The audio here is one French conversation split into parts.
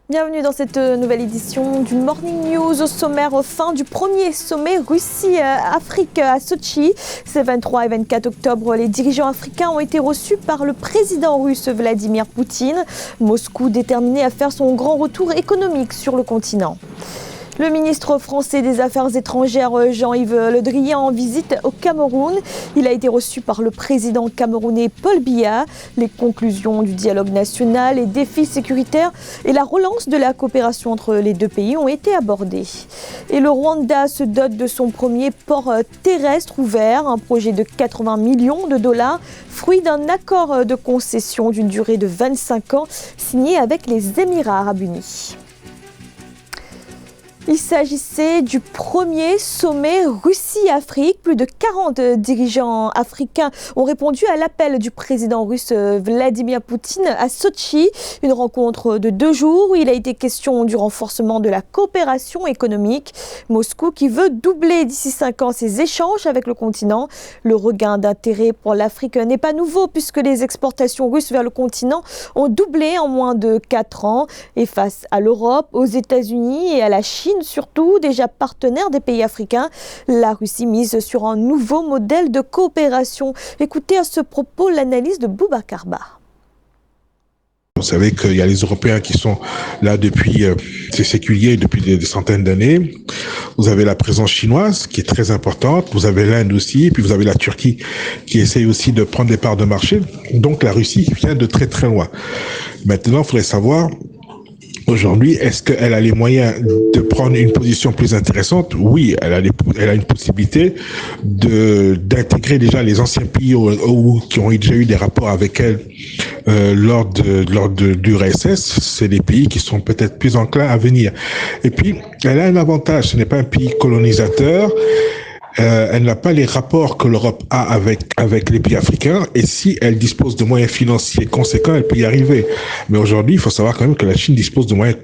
Bienvenue dans cette nouvelle édition du Morning News. Au sommaire, fin du premier sommet Russie-Afrique à Sochi. Ces 23 et 24 octobre, les dirigeants africains ont été reçus par le président russe Vladimir Poutine. Moscou déterminé à faire son grand retour économique sur le continent. Le ministre français des Affaires étrangères Jean-Yves Le Drian en visite au Cameroun. Il a été reçu par le président camerounais Paul Biya. Les conclusions du dialogue national, les défis sécuritaires et la relance de la coopération entre les deux pays ont été abordés. Et le Rwanda se dote de son premier port terrestre ouvert, un projet de 80 millions de dollars, fruit d'un accord de concession d'une durée de 25 ans signé avec les Émirats arabes unis. Il s'agissait du premier sommet Russie-Afrique. Plus de 40 dirigeants africains ont répondu à l'appel du président russe Vladimir Poutine à Sochi. Une rencontre de 2 jours où il a été question du renforcement de la coopération économique. Moscou qui veut doubler d'ici 5 ans ses échanges avec le continent. Le regain d'intérêt pour l'Afrique n'est pas nouveau puisque les exportations russes vers le continent ont doublé en moins de 4 ans. Et face à l'Europe, aux États-Unis et à la Chine, surtout déjà partenaire des pays africains, la Russie mise sur un nouveau modèle de coopération. Écoutez à ce propos l'analyse de Boubacar Ba. Vous savez qu'il y a les Européens qui sont là depuis, c'est séculier, depuis des centaines d'années. Vous avez la présence chinoise qui est très importante. Vous avez l'Inde aussi. Et puis vous avez la Turquie qui essaye aussi de prendre des parts de marché. Donc la Russie vient de très très loin. Maintenant, il faudrait savoir aujourd'hui, est-ce qu'elle a les moyens de prendre une position plus intéressante? Oui, elle a une possibilité d'intégrer déjà les anciens pays qui ont déjà eu des rapports avec elle lors du RSS. C'est des pays qui sont peut-être plus enclins à venir. Et puis, elle a un avantage. Ce n'est pas un pays colonisateur. Elle n'a pas les rapports que l'Europe a avec les pays africains, et si elle dispose de moyens financiers conséquents, elle peut y arriver. Mais aujourd'hui, il faut savoir quand même que la Chine dispose de moyens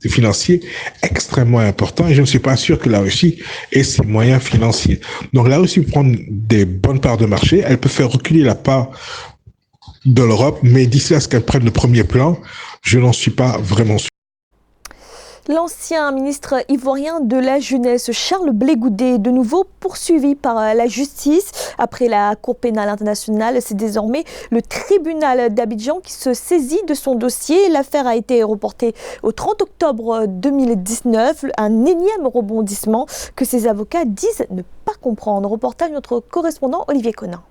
financiers extrêmement importants, et je ne suis pas sûr que la Russie ait ces moyens financiers. Donc la Russie prend des bonnes parts de marché, elle peut faire reculer la part de l'Europe, mais d'ici à ce qu'elle prenne le premier plan, je n'en suis pas vraiment sûr. L'ancien ministre ivoirien de la Jeunesse, Charles Blé Goudé, est de nouveau poursuivi par la justice. Après la Cour pénale internationale, c'est désormais le tribunal d'Abidjan qui se saisit de son dossier. L'affaire a été reportée au 30 octobre 2019. Un énième rebondissement que ses avocats disent ne pas comprendre. Reportage de notre correspondant Olivier Conin.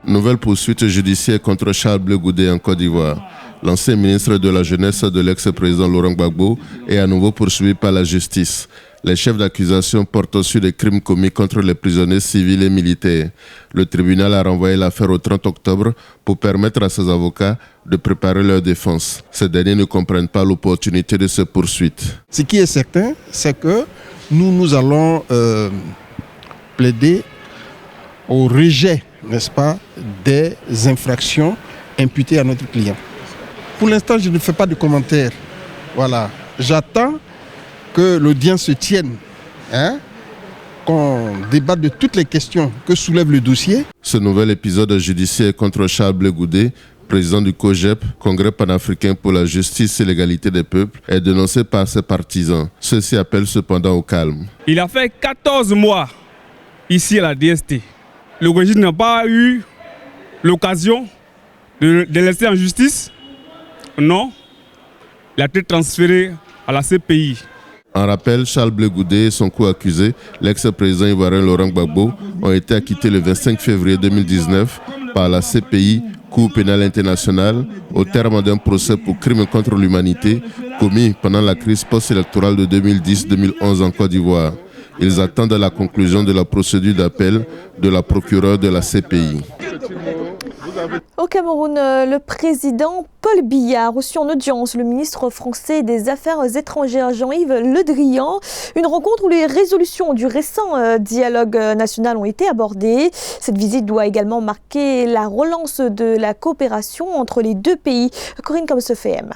Nouvelle poursuite judiciaire contre Charles Blé Goudé en Côte d'Ivoire. L'ancien ministre de la Jeunesse de l'ex-président Laurent Gbagbo est à nouveau poursuivi par la justice. Les chefs d'accusation portent sur des crimes commis contre les prisonniers civils et militaires. Le tribunal a renvoyé l'affaire au 30 octobre pour permettre à ses avocats de préparer leur défense. Ces derniers ne comprennent pas l'opportunité de ces poursuites. Ce qui est certain, c'est que nous allons plaider au rejet, n'est-ce pas, des infractions imputées à notre client. Pour l'instant, je ne fais pas de commentaires. Voilà. J'attends que l'audience se tienne, qu'on débatte de toutes les questions que soulève le dossier. Ce nouvel épisode judiciaire contre Charles Blé Goudé, président du COJEP, Congrès panafricain pour la justice et l'égalité des peuples, est dénoncé par ses partisans. Ceux-ci appellent cependant au calme. Il a fait 14 mois ici à la DST. Le régime n'a pas eu l'occasion de laisser en justice. Non, il a été transféré à la CPI. En rappel, Charles Blé Goudé et son co-accusé, l'ex-président ivoirien Laurent Gbagbo, ont été acquittés le 25 février 2019 par la CPI, Cour pénale internationale, au terme d'un procès pour crimes contre l'humanité commis pendant la crise post-électorale de 2010-2011 en Côte d'Ivoire. Ils attendent la conclusion de la procédure d'appel de la procureure de la CPI. Au Cameroun, le président Paul Biya a reçu en audience le ministre français des Affaires étrangères Jean-Yves Le Drian. Une rencontre où les résolutions du récent dialogue national ont été abordées. Cette visite doit également marquer la relance de la coopération entre les deux pays. Corinne Comsefem.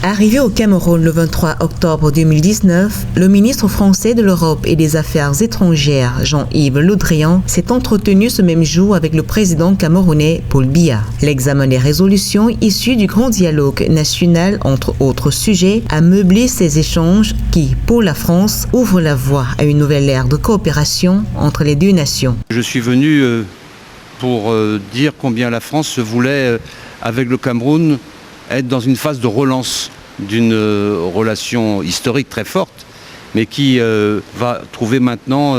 Arrivé au Cameroun le 23 octobre 2019, le ministre français de l'Europe et des Affaires étrangères, Jean-Yves Le Drian, s'est entretenu ce même jour avec le président camerounais Paul Biya. L'examen des résolutions issues du grand dialogue national, entre autres sujets, a meublé ces échanges qui, pour la France, ouvrent la voie à une nouvelle ère de coopération entre les deux nations. Je suis venu pour dire combien la France se voulait, avec le Cameroun, être dans une phase de relance d'une relation historique très forte, mais qui va trouver maintenant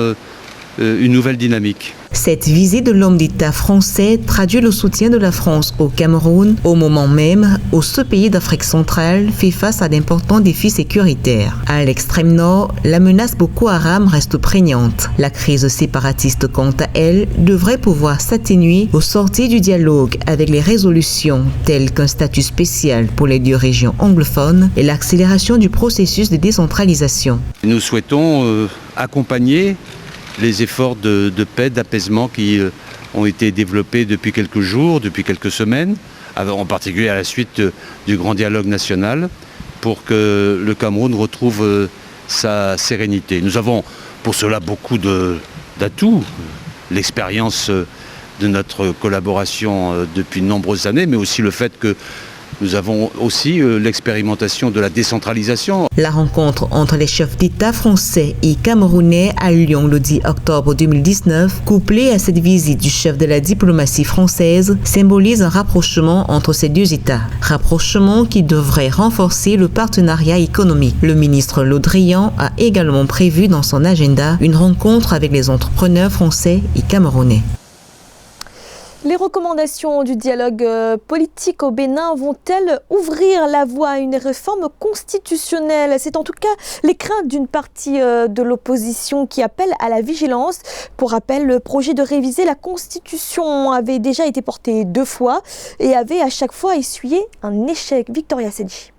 une nouvelle dynamique. Cette visite de l'homme d'État français traduit le soutien de la France au Cameroun au moment même où ce pays d'Afrique centrale fait face à d'importants défis sécuritaires. À l'extrême nord, la menace Boko Haram reste prégnante. La crise séparatiste, quant à elle, devrait pouvoir s'atténuer au sortir du dialogue avec les résolutions telles qu'un statut spécial pour les deux régions anglophones et l'accélération du processus de décentralisation. Nous souhaitons accompagner les efforts de paix, d'apaisement qui ont été développés depuis quelques jours, depuis quelques semaines, en particulier à la suite du grand dialogue national, pour que le Cameroun retrouve sa sérénité. Nous avons pour cela beaucoup d'atouts, l'expérience de notre collaboration depuis de nombreuses années, mais aussi le fait que nous avons aussi l'expérimentation de la décentralisation. La rencontre entre les chefs d'État français et camerounais à Lyon le 10 octobre 2019, couplée à cette visite du chef de la diplomatie française, symbolise un rapprochement entre ces deux États. Rapprochement qui devrait renforcer le partenariat économique. Le ministre Le Drian a également prévu dans son agenda une rencontre avec les entrepreneurs français et camerounais. Les recommandations du dialogue politique au Bénin vont-elles ouvrir la voie à une réforme constitutionnelle? C'est en tout cas les craintes d'une partie de l'opposition qui appelle à la vigilance. Pour rappel, le projet de réviser la Constitution avait déjà été porté 2 fois et avait à chaque fois essuyé un échec. Victoria Sedji.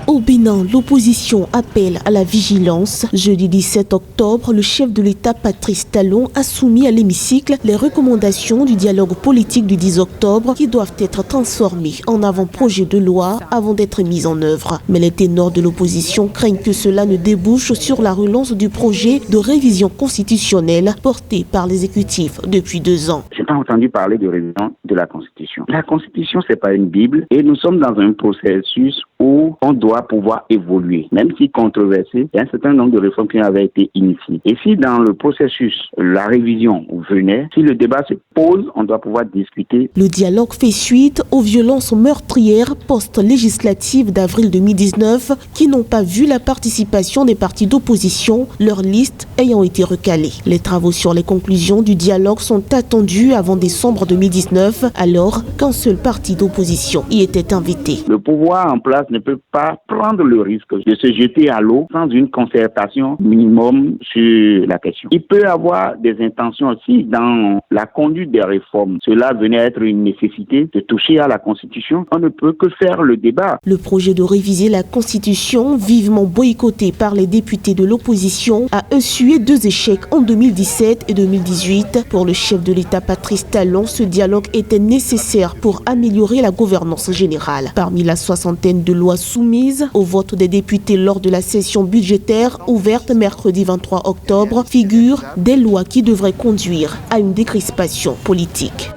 Au Bénin, l'opposition appelle à la vigilance. Jeudi 17 octobre, le chef de l'État Patrice Talon a soumis à l'hémicycle les recommandations du dialogue politique du 10 octobre qui doivent être transformées en avant-projet de loi avant d'être mises en œuvre. Mais les ténors de l'opposition craignent que cela ne débouche sur la relance du projet de révision constitutionnelle porté par l'exécutif depuis 2 ans. Je n'ai pas entendu parler de révision de la Constitution. La Constitution, ce n'est pas une Bible et nous sommes dans un processus où on doit pouvoir évoluer. Même si controversé, il y a un certain nombre de réformes qui avaient été initiées. Et si dans le processus, la révision venait, si le débat se pose, on doit pouvoir discuter. Le dialogue fait suite aux violences meurtrières post-législatives d'avril 2019 qui n'ont pas vu la participation des partis d'opposition, leurs listes ayant été recalées. Les travaux sur les conclusions du dialogue sont attendus avant décembre 2019, alors qu'un seul parti d'opposition y était invité. Le pouvoir en place ne peut pas prendre le risque de se jeter à l'eau sans une concertation minimum sur la question. Il peut avoir des intentions aussi dans la conduite des réformes. Cela venait être une nécessité de toucher à la Constitution. On ne peut que faire le débat. Le projet de réviser la Constitution, vivement boycotté par les députés de l'opposition, a essuyé 2 échecs en 2017 et 2018. Pour le chef de l'État Patrice Talon, ce dialogue était nécessaire pour améliorer la gouvernance générale. Parmi la soixantaine de lois soumises au vote des députés lors de la session budgétaire ouverte mercredi 23 octobre figurent des lois qui devraient conduire à une décrispation politique.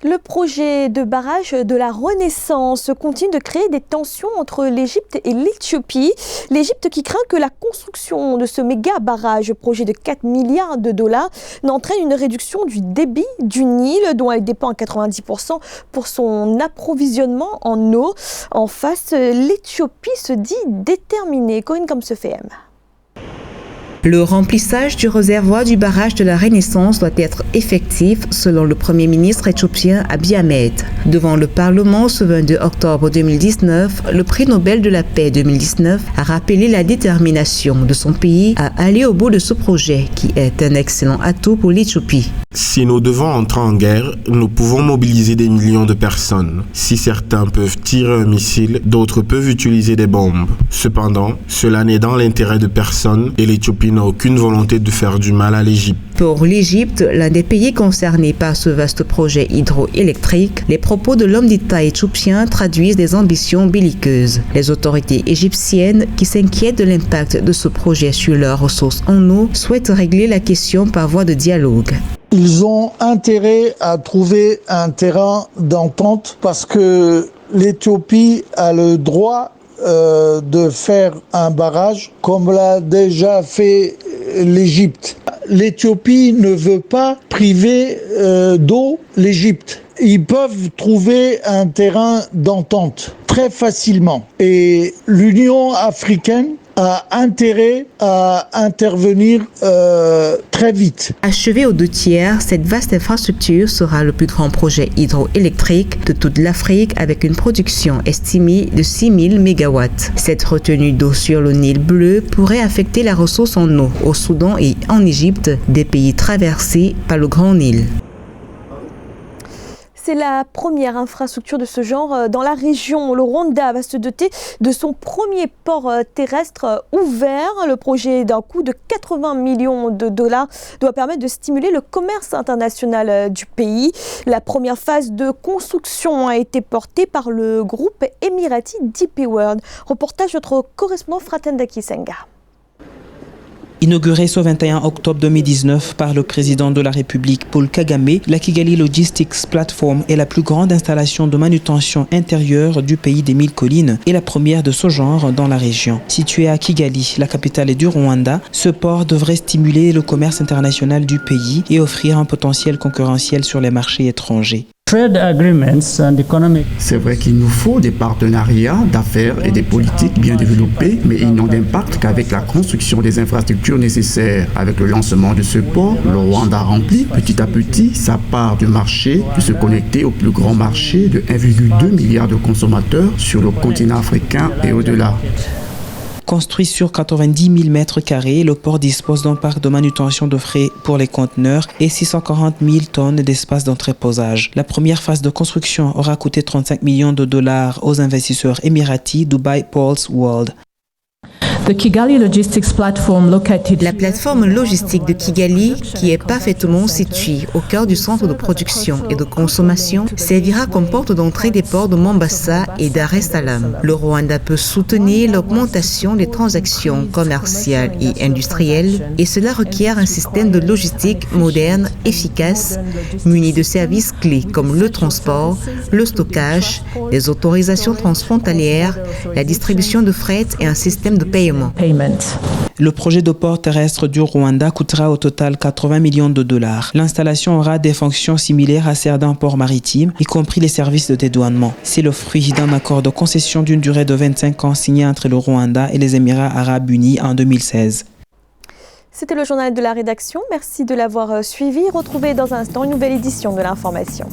Le projet de barrage de la Renaissance continue de créer des tensions entre l'Égypte et l'Éthiopie. L'Égypte qui craint que la construction de ce méga barrage, projet de 4 milliards de dollars, n'entraîne une réduction du débit du Nil, dont elle dépend à 90% pour son approvisionnement en eau. En face, l'Éthiopie se dit déterminée. Corinne Comsefem. Le remplissage du réservoir du barrage de la Renaissance doit être effectif, selon le Premier ministre éthiopien Abiy Ahmed. Devant le Parlement ce 22 octobre 2019, le prix Nobel de la paix 2019 a rappelé la détermination de son pays à aller au bout de ce projet qui est un excellent atout pour l'Éthiopie. Si nous devons entrer en guerre, nous pouvons mobiliser des millions de personnes. Si certains peuvent tirer un missile, d'autres peuvent utiliser des bombes. Cependant, cela n'est dans l'intérêt de personne et l'Éthiopie n'a aucune volonté de faire du mal à l'Égypte. Pour l'Égypte, l'un des pays concernés par ce vaste projet hydroélectrique, les propos de l'homme d'État éthiopien traduisent des ambitions belliqueuses. Les autorités égyptiennes, qui s'inquiètent de l'impact de ce projet sur leurs ressources en eau, souhaitent régler la question par voie de dialogue. Ils ont intérêt à trouver un terrain d'entente parce que l'Éthiopie a le droit de faire un barrage comme l'a déjà fait l'Égypte. L'Éthiopie ne veut pas priver d'eau l'Égypte. Ils peuvent trouver un terrain d'entente très facilement. Et l'Union africaine a intérêt à intervenir très vite. Achevée aux 2/3, cette vaste infrastructure sera le plus grand projet hydroélectrique de toute l'Afrique avec une production estimée de 6000 MW. Cette retenue d'eau sur le Nil bleu pourrait affecter la ressource en eau au Soudan et en Égypte, des pays traversés par le Grand Nil. C'est la première infrastructure de ce genre dans la région. Le Rwanda va se doter de son premier port terrestre ouvert. Le projet d'un coût de 80 millions de dollars doit permettre de stimuler le commerce international du pays. La première phase de construction a été portée par le groupe émirati DP World. Reportage de notre correspondant Fratenda Kisenga. Inaugurée ce 21 octobre 2019 par le président de la République Paul Kagame, la Kigali Logistics Platform est la plus grande installation de manutention intérieure du pays des 1000 collines et la première de ce genre dans la région. Située à Kigali, la capitale du Rwanda, ce port devrait stimuler le commerce international du pays et offrir un potentiel concurrentiel sur les marchés étrangers. C'est vrai qu'il nous faut des partenariats d'affaires et des politiques bien développées, mais ils n'ont d'impact qu'avec la construction des infrastructures nécessaires. Avec le lancement de ce port, le Rwanda remplit petit à petit sa part du marché de se connecter au plus grand marché de 1,2 milliard de consommateurs sur le continent africain et au-delà. Construit sur 90 000 mètres carrés, le port dispose d'un parc de manutention de frais pour les conteneurs et 640 000 tonnes d'espace d'entreposage. La première phase de construction aura coûté 35 millions de dollars aux investisseurs émiratis Dubai Ports World. La plateforme logistique de Kigali, qui est parfaitement située au cœur du centre de production et de consommation, servira comme porte d'entrée des ports de Mombasa et Dar es Salaam. Le Rwanda peut soutenir l'augmentation des transactions commerciales et industrielles et cela requiert un système de logistique moderne, efficace, muni de services clés comme le transport, le stockage, les autorisations transfrontalières, la distribution de fret et un système de paiement. Le projet de port terrestre du Rwanda coûtera au total 80 millions de dollars. L'installation aura des fonctions similaires à certains ports maritimes, y compris les services de dédouanement. C'est le fruit d'un accord de concession d'une durée de 25 ans signé entre le Rwanda et les Émirats arabes unis en 2016. C'était le journal de la rédaction. Merci de l'avoir suivi. Retrouvez dans un instant une nouvelle édition de l'information.